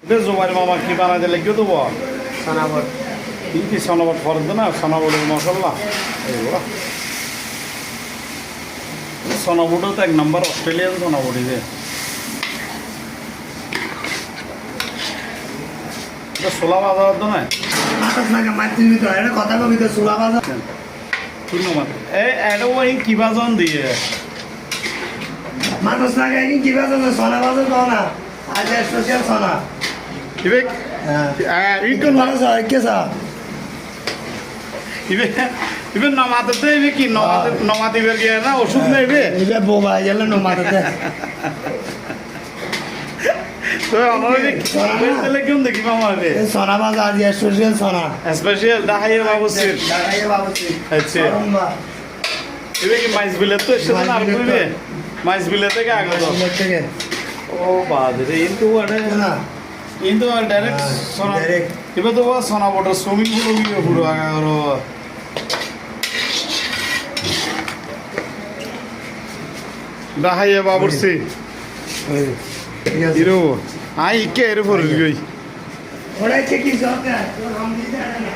জোবাইর মামা কি বানাই দিলে কেউ দেবো সানাবর কি সনাবট ফরদ না সনাবটের মশলা এইগুলো সনাবটও তো এক নম্বর অস্ট্রেলিয়ান সনাবটি যে ছোলা বাজার তো না কথা কবি তো সোলা বাজার ধন্যবাদ এটা ওই কি বাজন দিয়ে মানুষ না গাই কি বাজার সোনা বাজার তো না আজ স্পেশাল সোনা ইবে ইকন মানুষ হয় কে সা ইবে ইবে নমাতে তো ইবে কি নমাতে বের গিয়ে না ওষুধ নেবে ইবে বোবা গেল নমাতে তো আমাদের বেশলে কেমন দেখি মামা রে সোনা বাজার আজ স্পেশাল সোনা স্পেশাল দাহাইয়া বাবুসির দাঁড়াইয়ে বাবুসি আচ্ছা ইবে কি মাইস বিলে তো এসে না আর কইবে মাইস বিলে থেকে আগে তো থেকে ও বাদরে ইনটু ওটা না কিন্তু ডাইরেক্ট সোনা এবার তো সোনা বড় সুইমিং পুল গিয়ে পুরো আগারো দাহাইয়া বাবুরসি ঠিক আছে ইরো আই কে এর পর গই ওরাই কি সব নাম দিতে না